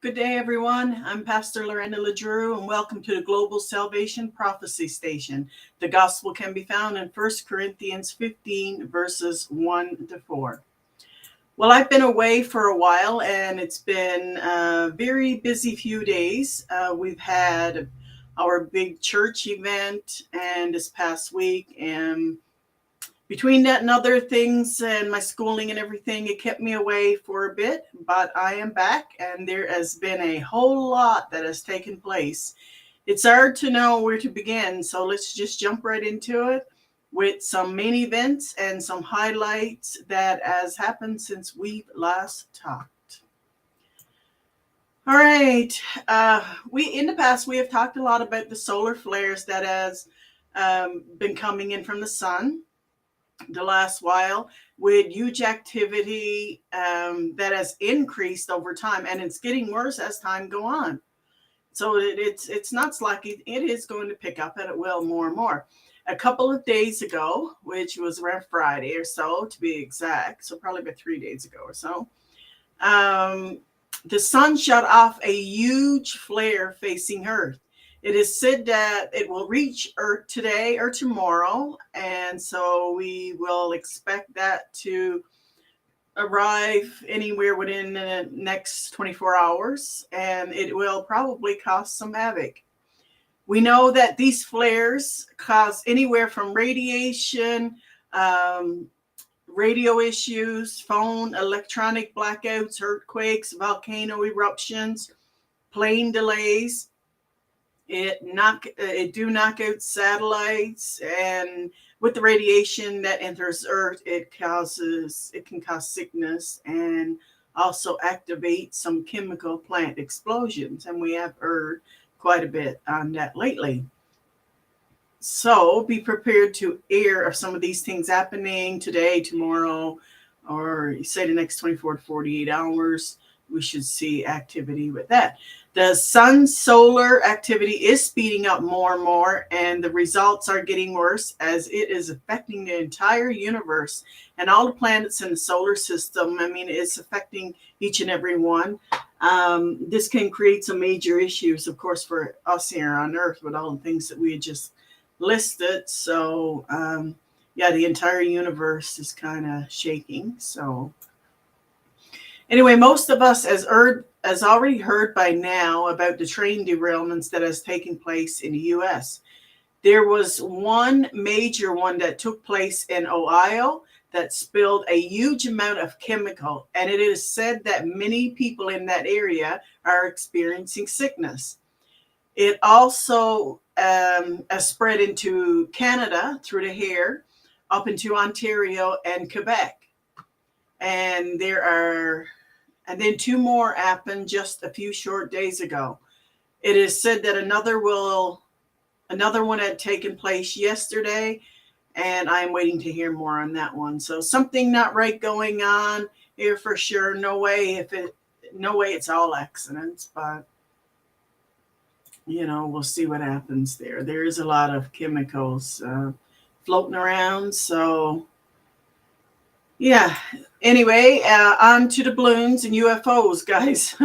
Good day, everyone. I'm Pastor Lorena LeDrew, and welcome to the Global Salvation Prophecy Station. The gospel can be found in 1 Corinthians 15, verses 1 to 4. Well, I've been away for a while, and it's been a very busy few days. We've had our big church event, and this past week, and between that and other things and my schooling and everything, it kept me away for a bit, but I am back and there has been a whole lot that has taken place. It's hard to know where to begin, so let's just jump right into it with some main events and some highlights that has happened since we last talked. All right, we in the past we have talked a lot about the solar flares that has been coming in from the sun the last while, with huge activity that has increased over time, and it's getting worse as time go on. So it's not slacking. It is going to pick up, and it will more and more. A couple of days ago, which was around Friday or so to be exact, so probably about 3 days ago or so, the sun shut off a huge flare facing Earth. It is said that it will reach Earth today or tomorrow, and so we will expect that to arrive anywhere within the next 24 hours, and it will probably cause some havoc. We know that these flares cause anywhere from radiation, radio issues, phone, electronic blackouts, earthquakes, volcano eruptions, plane delays. It do knock out satellites, and with the radiation that enters Earth, it can cause sickness and also activate some chemical plant explosions, and we have heard quite a bit on that lately. So be prepared to hear of some of these things happening today, tomorrow, or say the next 24 to 48 hours. We should see activity with that. The sun's solar activity is speeding up more and more, and the results are getting worse as it is affecting the entire universe and all the planets in the solar system. I mean, it's affecting each and every one. This can create some major issues, of course, for us here on Earth with all the things that we had just listed. So, yeah, the entire universe is kind of shaking. So, anyway, most of us has already heard by now about the train derailments that has taken place in the U.S. There was one major one that took place in Ohio that spilled a huge amount of chemical, and it is said that many people in that area are experiencing sickness. It also has spread into Canada through the air, up into Ontario and Quebec. And then two more happened just a few short days ago. It is said that another one had taken place yesterday, and I'm waiting to hear more on that one. So something not right going on here for sure. No way it's all accidents, but we'll see what happens there. There is a lot of chemicals floating around, so yeah. Anyway, on to the balloons and UFOs, guys.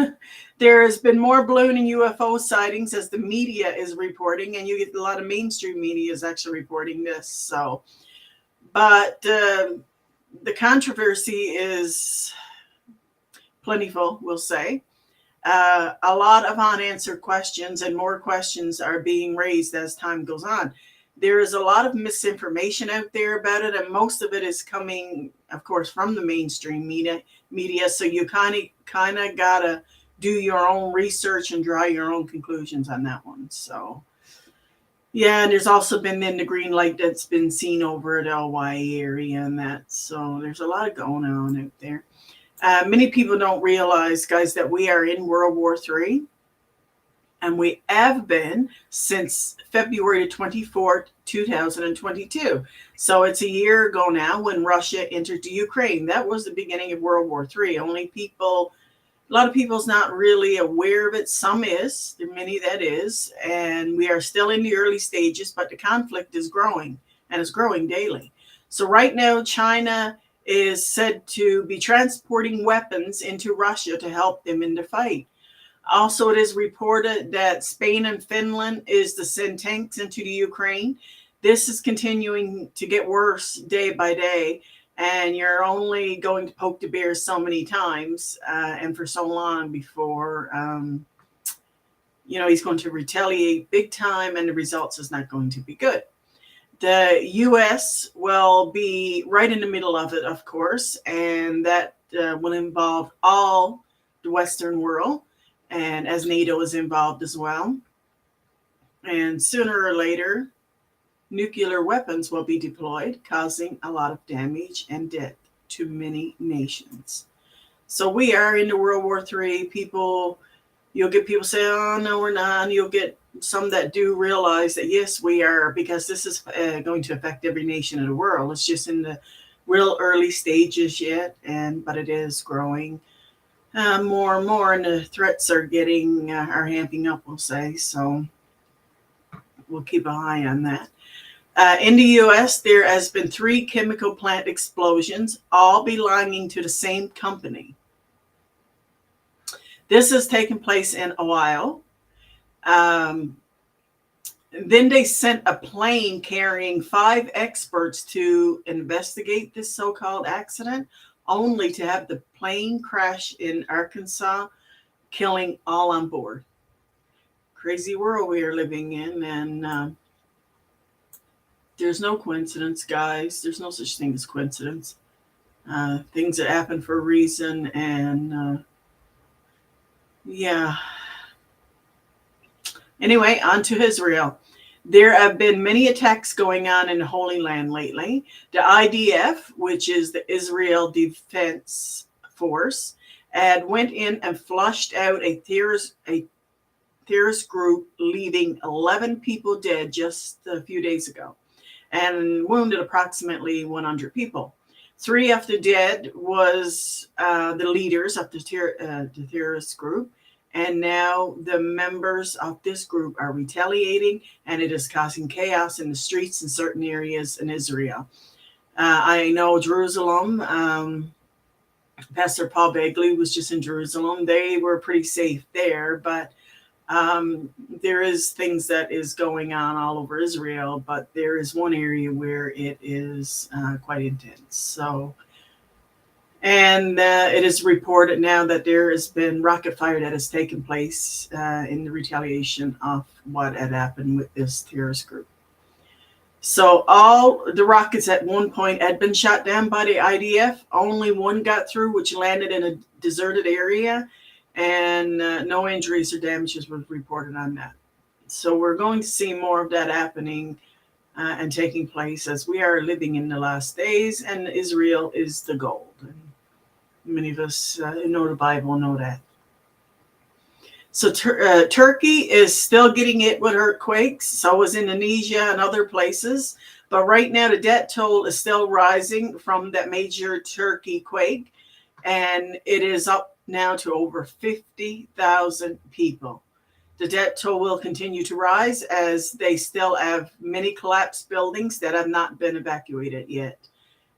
There has been more balloon and UFO sightings as the media is reporting, and you get a lot of mainstream media is actually reporting this. So, but the controversy is plentiful, we'll say. A lot of unanswered questions, and more questions are being raised as time goes on. There is a lot of misinformation out there about it, and most of it is coming, of course, from the mainstream media. So you kind of gotta do your own research and draw your own conclusions on that one. So, yeah, and there's also been then the green light that's been seen over the Hawaii area and that. So there's a lot going on out there. Many people don't realize, guys, that we are in World War III. And we have been since February 24th, 2022. So it's a year ago now when Russia entered Ukraine. That was the beginning of World War III. A lot of people's not really aware of it. Some is, there are many that is. And we are still in the early stages, but the conflict is growing, and it's growing daily. So right now, China is said to be transporting weapons into Russia to help them in the fight. Also, it is reported that Spain and Finland is to send tanks into the Ukraine. This is continuing to get worse day by day, and you're only going to poke the bear so many times and for so long before he's going to retaliate big time, and the results is not going to be good. The U.S. will be right in the middle of it, of course, and that will involve all the Western world, and as NATO is involved as well. And sooner or later, nuclear weapons will be deployed, causing a lot of damage and death to many nations. So we are into World War III. You'll get people say, oh, no, we're not. And you'll get some that do realize that, yes, we are, because this is going to affect every nation in the world. It's just in the real early stages yet, but it is growing more and more, and the threats are amping up, we'll say. So we'll keep an eye on that. In the U.S., there has been 3 chemical plant explosions, all belonging to the same company. This has taken place in Ohio. Then they sent a plane carrying 5 experts to investigate this so-called accident, only to have the plane crash in Arkansas, killing all on board. Crazy world we are living in, and there's no coincidence, guys. There's no such thing as coincidence. Things that happen for a reason, and yeah. Anyway, on to Israel. There have been many attacks going on in the Holy Land lately. The IDF, which is the Israel Defense Force, went in and flushed out a terrorist group, leaving 11 people dead just a few days ago, and wounded approximately 100 people. 3 of the dead was the leaders of the terrorist group. And now the members of this group are retaliating, and it is causing chaos in the streets in certain areas in Israel. I know Jerusalem, Pastor Paul Begley was just in Jerusalem. They were pretty safe there, but there is things that is going on all over Israel, but there is one area where it is quite intense. So, and it is reported now that there has been rocket fire that has taken place in the retaliation of what had happened with this terrorist group. So all the rockets at one point had been shot down by the IDF. Only one got through, which landed in a deserted area, and no injuries or damages were reported on that. So we're going to see more of that happening and taking place as we are living in the last days, and Israel is the goal. Many of us who know the Bible know that. So Turkey is still getting it with earthquakes. So is Indonesia and other places. But right now, the death toll is still rising from that major Turkey quake. And it is up now to over 50,000 people. The death toll will continue to rise as they still have many collapsed buildings that have not been evacuated yet.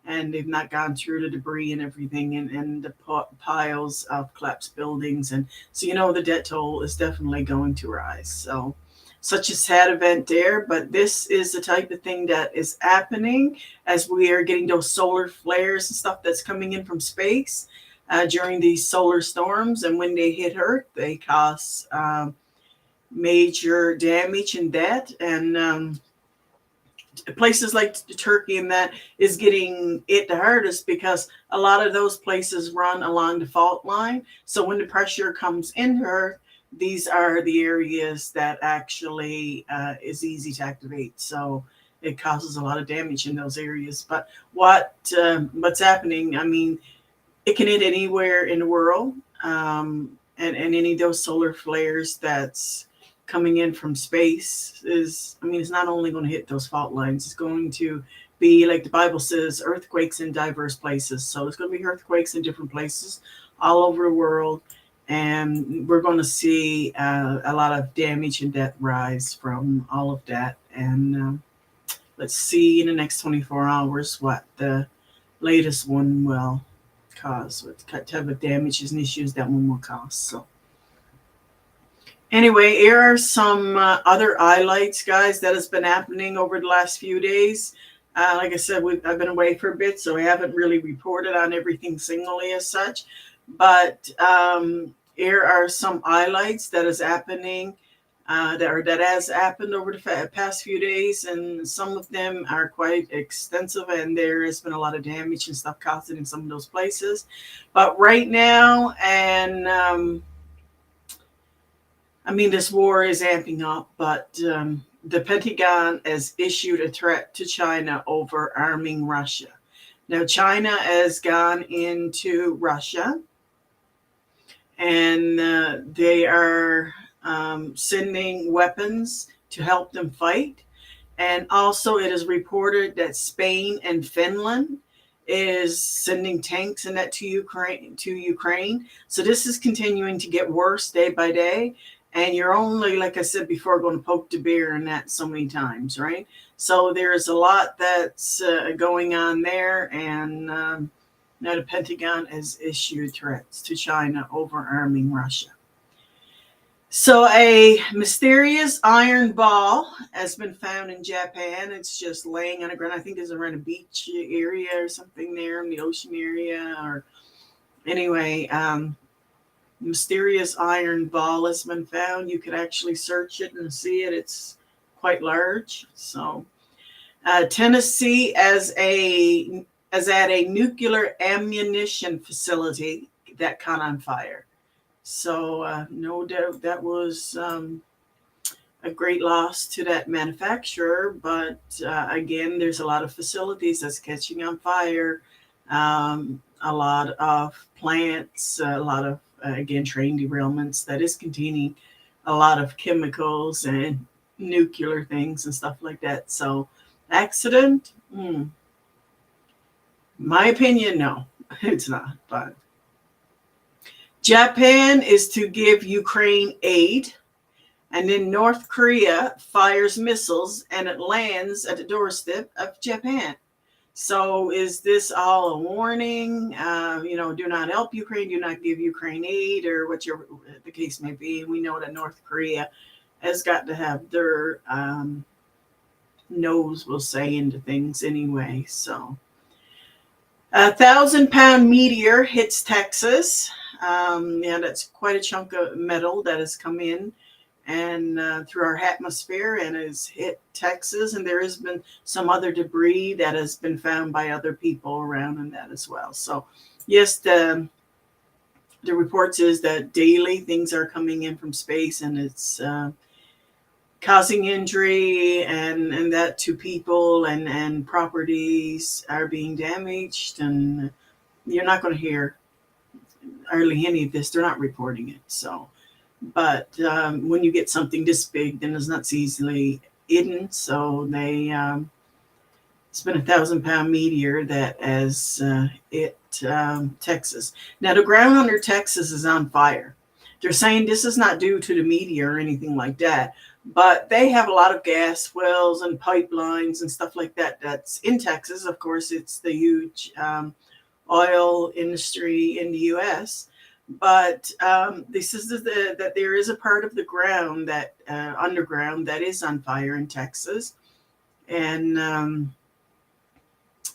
And they've not gone through the debris and everything, and the piles of collapsed buildings. And so, the death toll is definitely going to rise. So such a sad event there, but this is the type of thing that is happening as we are getting those solar flares and stuff that's coming in from space during these solar storms. And when they hit Earth, they cause major damage and death. And places like Turkey and that is getting it the hardest because a lot of those places run along the fault line. So when the pressure comes in Earth, these are the areas that actually is easy to activate. So it causes a lot of damage in those areas. But what's happening, I mean, it can hit anywhere in the world. And any of those solar flares that's coming in from space it's not only going to hit those fault lines, it's going to be, like the Bible says, earthquakes in diverse places. So it's going to be earthquakes in different places all over the world. And we're going to see a lot of damage and death rise from all of that. And let's see in the next 24 hours what the latest one will cause, what type of damages and issues that one will cause. So Anyway, here are some other highlights, guys, that has been happening over the last few days. Like I said, I've been away for a bit, so I haven't really reported on everything singly as such. But here are some highlights that is happening, that has happened over the past few days, and some of them are quite extensive, and there has been a lot of damage and stuff caused in some of those places. But right now, and I mean, this war is amping up, but the Pentagon has issued a threat to China over arming Russia. Now, China has gone into Russia, and they are sending weapons to help them fight. And also, it is reported that Spain and Finland is sending tanks and that to Ukraine. So this is continuing to get worse day by day. And you're only, like I said before, going to poke the bear in that so many times, right? So there's a lot that's going on there, and now the Pentagon has issued threats to China over arming Russia. So a mysterious iron ball has been found in Japan. It's just laying on the ground. I think it's around a beach area or something there in the ocean area. Or anyway, mysterious iron ball has been found. You could actually search it and see it. It's quite large. So Tennessee as at a nuclear ammunition facility that caught on fire. So no doubt that was a great loss to that manufacturer. But again, there's a lot of facilities that's catching on fire, a lot of plants, a lot of, again, train derailments that is containing a lot of chemicals and nuclear things and stuff like that. So accident? My opinion, no, it's not. But Japan is to give Ukraine aid, and then North Korea fires missiles and it lands at the doorstep of Japan. So is this all a warning? Do not help Ukraine, do not give Ukraine aid, or whatever the case may be. We know that North Korea has got to have their nose, we'll say, into things anyway. So 1,000-pound meteor hits Texas. That's quite a chunk of metal that has come in and through our atmosphere and has hit Texas. And there has been some other debris that has been found by other people around in that as well. So yes, the reports is that daily things are coming in from space, and it's causing injury and that to people, and properties are being damaged. And you're not going to hear hardly any of this. They're not reporting it. So, but when you get something this big, then it's not so easily hidden. So they it's been 1,000-pound meteor that has hit Texas. Now the ground under Texas is on fire. They're saying this is not due to the meteor or anything like that, but they have a lot of gas wells and pipelines and stuff like that that's in Texas. Of course, it's the huge oil industry in the U.S., but this is that there is a part of the ground that underground that is on fire in Texas. And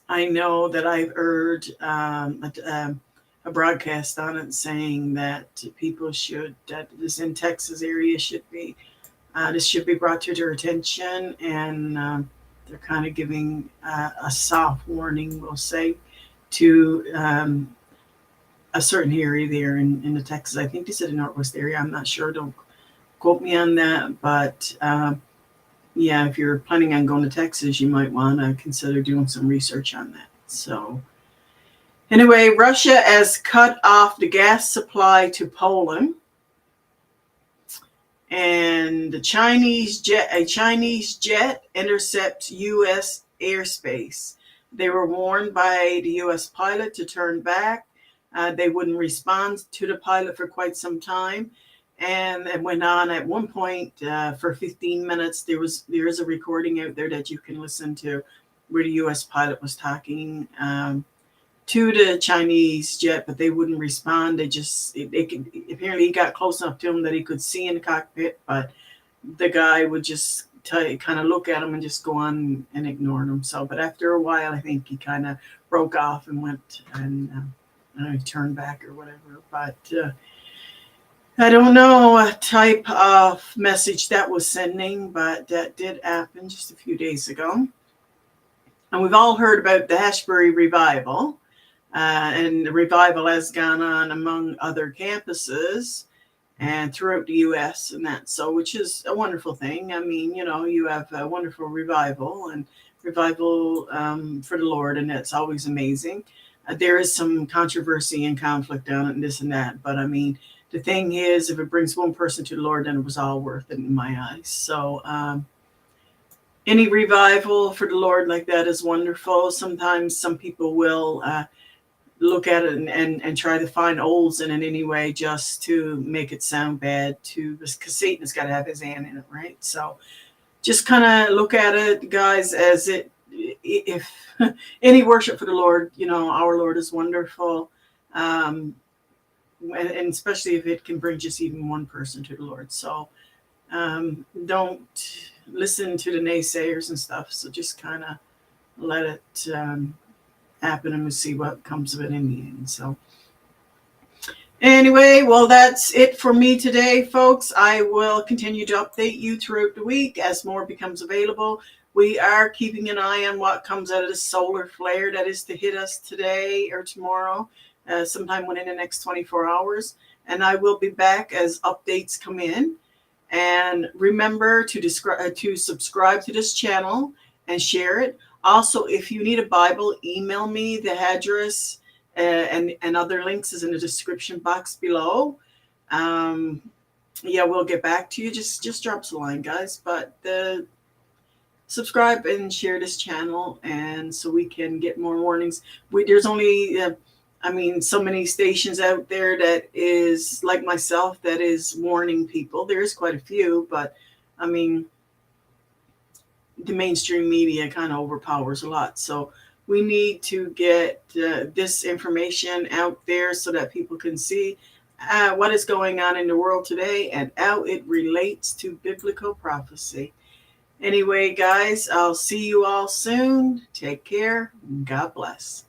I know that I've heard a broadcast on it saying that people that this in Texas area should be, this should be brought to their attention. And they're kind of giving a soft warning, we'll say, to a certain area there in the Texas. I think they said the Northwest area. I'm not sure. Don't quote me on that. But yeah, if you're planning on going to Texas, you might want to consider doing some research on that. So anyway, Russia has cut off the gas supply to Poland. And a Chinese jet intercepts U.S. airspace. They were warned by the U.S. pilot to turn back. They wouldn't respond to the pilot for quite some time. And it went on at one point for 15 minutes. There is a recording out there that you can listen to where the U.S. pilot was talking to the Chinese jet, but they wouldn't respond. They could, apparently he got close enough to him that he could see in the cockpit, but the guy would just kind of look at him and just go on and ignore him. So, but after a while, I think he kind of broke off and went and I don't know, he turned back or whatever. But I don't know what type of message that was sending, but that did happen just a few days ago. And we've all heard about the Ashbury revival. And the revival has gone on among other campuses and throughout the U.S. and that, so which is a wonderful thing. I mean, you have a wonderful revival and revival for the Lord, and that's always amazing. There is some controversy and conflict on it and this and that, but I mean, the thing is, if it brings one person to the Lord, then it was all worth it in my eyes. So any revival for the Lord like that is wonderful. Sometimes some people will look at it and try to find holes in it anyway, just to make it sound bad, because Satan has got to have his hand in it, right? So just kind of look at it, guys, as if any worship for the Lord, our Lord is wonderful, and especially if it can bring just even one person to the Lord. So don't listen to the naysayers and stuff. So just kind of let it happen and we'll see what comes of it in the end. So anyway, well, that's it for me today, folks. I will continue to update you throughout the week as more becomes available. We are keeping an eye on what comes out of the solar flare that is to hit us today or tomorrow, sometime within the next 24 hours. And I will be back as updates come in. And remember to subscribe to this channel and share it. Also, if you need a Bible, email me. The address and other links is in the description box below. We'll get back to you. Just drop us a line, guys. But subscribe and share this channel, and so we can get more warnings. There's only, so many stations out there that is like myself that is warning people. There's quite a few, but I mean, the mainstream media kind of overpowers a lot. So we need to get this information out there so that people can see what is going on in the world today and how it relates to biblical prophecy. Anyway, guys, I'll see you all soon. Take care. God bless.